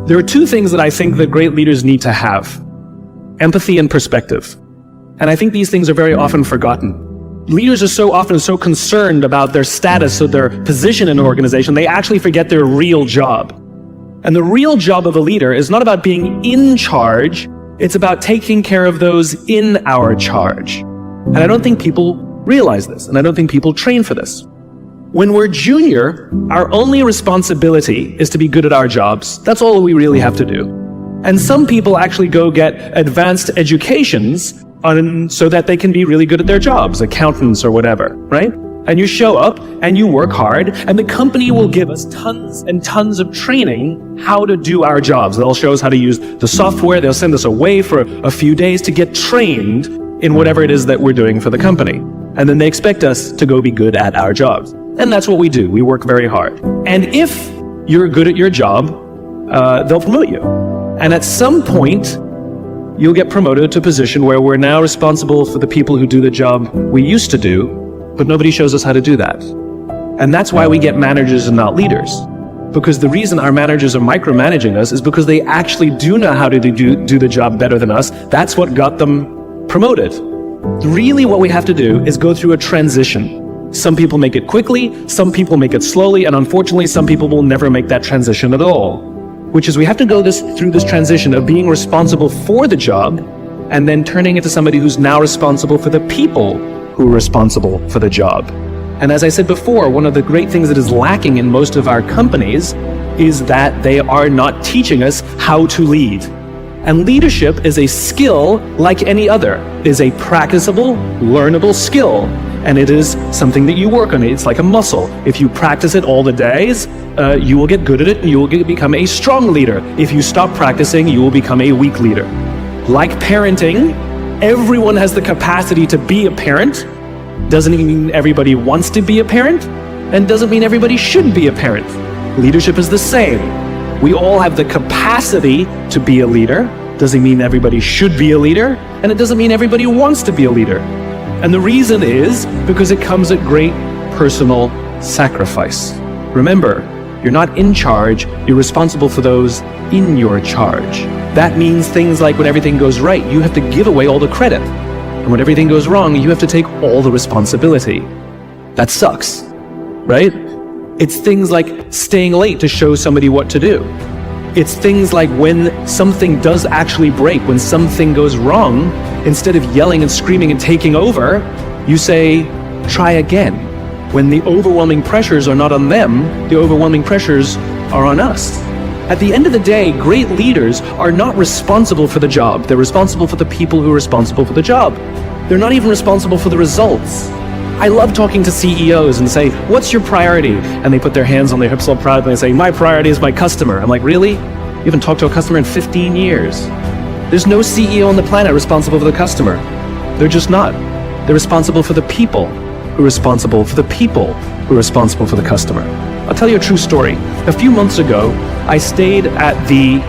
There are two things that I think that great leaders need to have: empathy and perspective. And I think these things are very often forgotten. Leaders are so often so concerned about their status or their position in an organization, they actually forget their real job. And the real job of a leader is not about being in charge, it's about taking care of those in our charge. And I don't think people realize this, and I don't think people train for this. When we're junior, our only responsibility is to be good at our jobs. That's all we really have to do. And some people actually go get advanced educations so that they can be really good at their jobs, accountants or whatever, right? And you show up and you work hard, and the company will give us tons and tons of training how to do our jobs. They'll show us how to use the software. They'll send us away for a few days to get trained in whatever it is that we're doing for the company. And then they expect us to go be good at our jobs. And that's what we do. We work very hard. And if you're good at your job, they'll promote you. And at some point, you'll get promoted to a position where we're now responsible for the people who do the job we used to do, but nobody shows us how to do that. And that's why we get managers and not leaders. Because the reason our managers are micromanaging us is because they actually do know how to do the job better than us. That's what got them promoted. Really what we have to do is go through a transition. Some people make it quickly, some people make it slowly, and unfortunately some people will never make that transition at all. Which is we have to go through this transition of being responsible for the job and then turning into somebody who's now responsible for the people who are responsible for the job. And as I said before, one of the great things that is lacking in most of our companies is that they are not teaching us how to lead. And leadership is a skill like any other. It is a practicable, learnable skill. And it is something that you work on. It's like a muscle. If you practice it all the days, you will get good at it and you will become a strong leader. If you stop practicing, you will become a weak leader. Like parenting, everyone has the capacity to be a parent. Doesn't mean everybody wants to be a parent, and doesn't mean everybody should be a parent. Leadership is the same. We all have the capacity to be a leader. Doesn't mean everybody should be a leader, and it doesn't mean everybody wants to be a leader. And the reason is because it comes at great personal sacrifice. Remember, you're not in charge, you're responsible for those in your charge. That means things like when everything goes right, you have to give away all the credit. And when everything goes wrong, you have to take all the responsibility. That sucks, right? It's things like staying late to show somebody what to do. It's things like when something does actually break, when something goes wrong, instead of yelling and screaming and taking over, you say, try again. When the overwhelming pressures are not on them, the overwhelming pressures are on us. At the end of the day, great leaders are not responsible for the job. They're responsible for the people who are responsible for the job. They're not even responsible for the results. I love talking to CEOs and say, what's your priority? And they put their hands on their hips all proud and they say, my priority is my customer. I'm like, really? You haven't talked to a customer in 15 years. There's no CEO on the planet responsible for the customer. They're just not. They're responsible for the people who are responsible for the people who are responsible for the customer. I'll tell you a true story. A few months ago, I stayed at the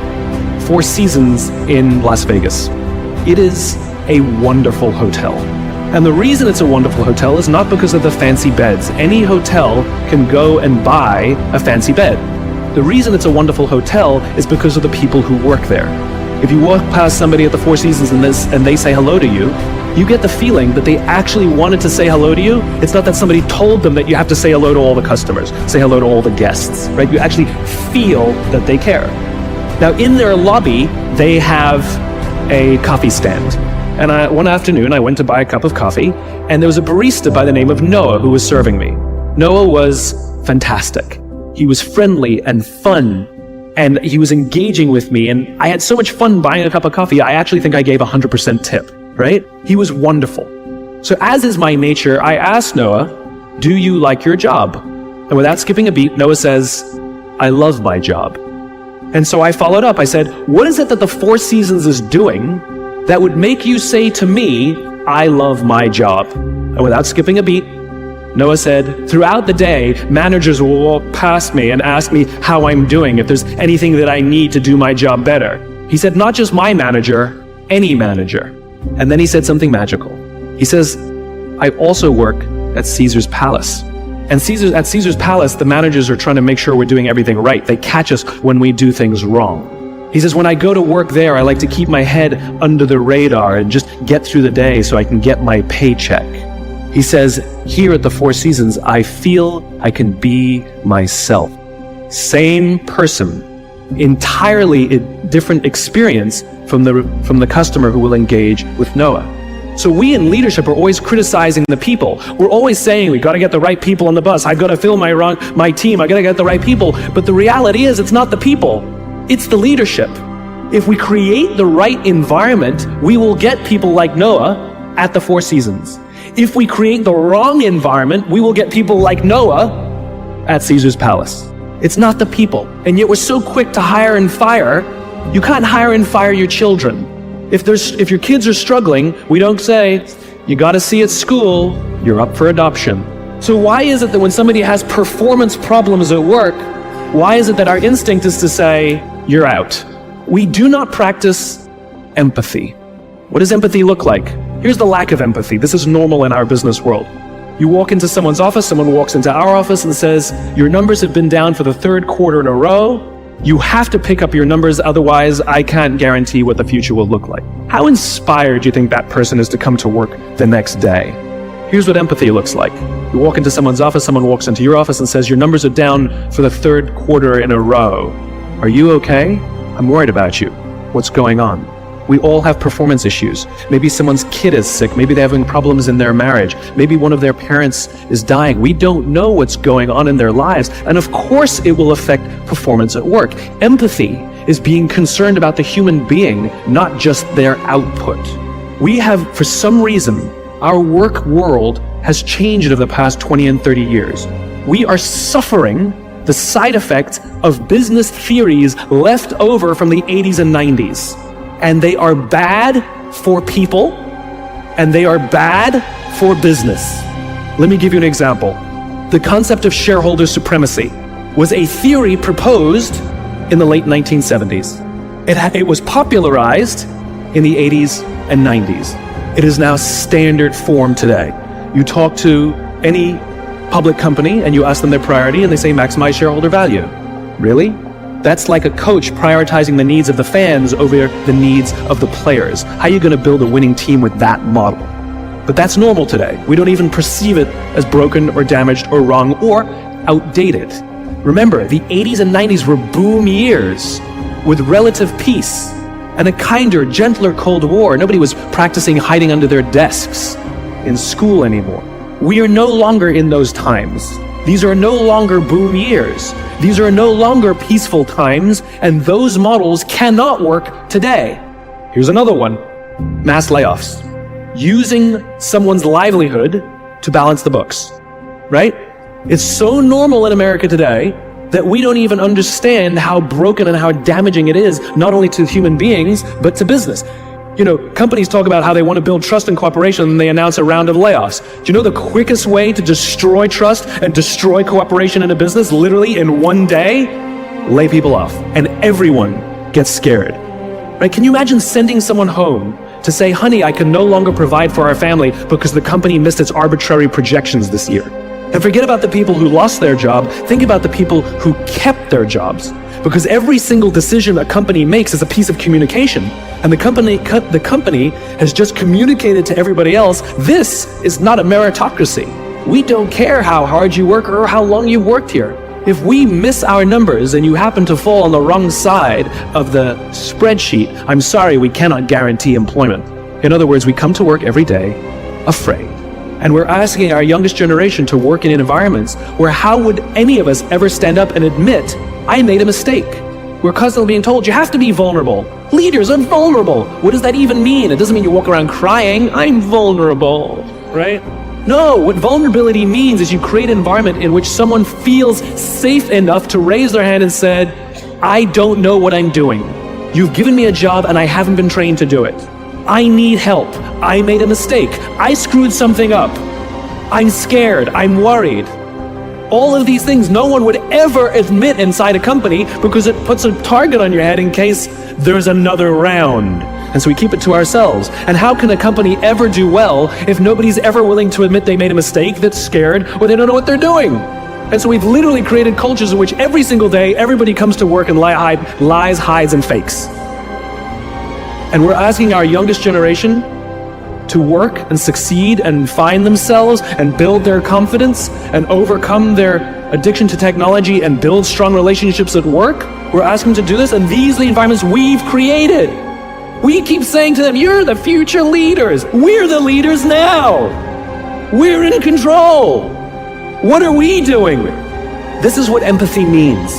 Four Seasons in Las Vegas. It is a wonderful hotel. And the reason it's a wonderful hotel is not because of the fancy beds. Any hotel can go and buy a fancy bed. The reason it's a wonderful hotel is because of the people who work there. If you walk past somebody at the Four Seasons and they say hello to you, you get the feeling that they actually wanted to say hello to you. It's not that somebody told them that you have to say hello to all the customers, say hello to all the guests, right? You actually feel that they care. Now, in their lobby, they have a coffee stand. And one afternoon, I went to buy a cup of coffee, and there was a barista by the name of Noah who was serving me. Noah was fantastic. He was friendly and fun, and he was engaging with me, and I had so much fun buying a cup of coffee, I actually think I gave 100% tip, right? He was wonderful. So as is my nature, I asked Noah, do you like your job? And without skipping a beat, Noah says, I love my job. And so I followed up. I said, what is it that the Four Seasons is doing that would make you say to me, I love my job? And without skipping a beat, Noah said, throughout the day, managers will walk past me and ask me how I'm doing, if there's anything that I need to do my job better. He said, not just my manager, any manager. And then he said something magical. He says, I also work at Caesar's Palace. And at Caesar's Palace, the managers are trying to make sure we're doing everything right. They catch us when we do things wrong. He says, when I go to work there, I like to keep my head under the radar and just get through the day so I can get my paycheck. He says, here at the Four Seasons, I feel I can be myself. Same person, entirely different experience from the customer who will engage with Noah. So we in leadership are always criticizing the people. We're always saying, we got to get the right people on the bus. I've got to fill my team. I got to get the right people. But the reality is, it's not the people. It's the leadership. If we create the right environment, we will get people like Noah at the Four Seasons. If we create the wrong environment, we will get people like Noah at Caesar's palace. It's not the people. And yet we're so quick to hire and fire. You can't hire and fire your children. If your kids are struggling, we don't say, you got to see at school, you're up for adoption. So why is it that when somebody has performance problems at work, why is it that our instinct is to say, you're out? We do not practice empathy. What does empathy look like? Here's the lack of empathy. This is normal in our business world. You walk into someone's office, someone walks into our office and says, your numbers have been down for the third quarter in a row. You have to pick up your numbers, otherwise I can't guarantee what the future will look like. How inspired do you think that person is to come to work the next day? Here's what empathy looks like. You walk into someone's office, someone walks into your office and says, your numbers are down for the third quarter in a row. Are you okay? I'm worried about you. What's going on? We all have performance issues. Maybe someone's kid is sick. Maybe they're having problems in their marriage. Maybe one of their parents is dying. We don't know what's going on in their lives. And of course it will affect performance at work. Empathy is being concerned about the human being, not just their output. We have, for some reason, our work world has changed over the past 20 and 30 years. We are suffering the side effects of business theories left over from the 80s and 90s. And they are bad for people, and they are bad for business. Let me give you an example. The concept of shareholder supremacy was a theory proposed in the late 1970s. It was popularized in the 80s and 90s. It is now standard form today. You talk to any public company and you ask them their priority and they say maximize shareholder value. Really? That's like a coach prioritizing the needs of the fans over the needs of the players. How are you going to build a winning team with that model? But that's normal today. We don't even perceive it as broken or damaged or wrong or outdated. Remember, the 80s and 90s were boom years with relative peace and a kinder, gentler Cold War. Nobody was practicing hiding under their desks in school anymore. We are no longer in those times. These are no longer boom years. These are no longer peaceful times, and those models cannot work today. Here's another one. Mass layoffs. Using someone's livelihood to balance the books, right? It's so normal in America today that we don't even understand how broken and how damaging it is, not only to human beings, but to business. You know, companies talk about how they want to build trust and cooperation, and they announce a round of layoffs. Do you know the quickest way to destroy trust and destroy cooperation in a business, literally in one day? Lay people off, and everyone gets scared. Right? Can you imagine sending someone home to say, honey, I can no longer provide for our family because the company missed its arbitrary projections this year? And forget about the people who lost their job. Think about the people who kept their jobs. Because every single decision a company makes is a piece of communication. And the company has just communicated to everybody else, this is not a meritocracy. We don't care how hard you work or how long you've worked here. If we miss our numbers and you happen to fall on the wrong side of the spreadsheet, I'm sorry, we cannot guarantee employment. In other words, we come to work every day afraid. And we're asking our youngest generation to work in environments where how would any of us ever stand up and admit, I made a mistake? We're constantly being told, you have to be vulnerable. Leaders are vulnerable. What does that even mean? It doesn't mean you walk around crying, I'm vulnerable, right? No, what vulnerability means is you create an environment in which someone feels safe enough to raise their hand and said, I don't know what I'm doing. You've given me a job and I haven't been trained to do it. I need help. I made a mistake. I screwed something up. I'm scared. I'm worried. All of these things no one would ever admit inside a company because it puts a target on your head in case there's another round. And so we keep it to ourselves. And how can a company ever do well if nobody's ever willing to admit they made a mistake, that's scared, or they don't know what they're doing? And so we've literally created cultures in which every single day, everybody comes to work and lies, hides, and fakes. And we're asking our youngest generation to work and succeed and find themselves and build their confidence and overcome their addiction to technology and build strong relationships at work. We're asking them to do this, and these are the environments we've created. We keep saying to them, you're the future leaders. We're the leaders now. We're in control. What are we doing? This is what empathy means.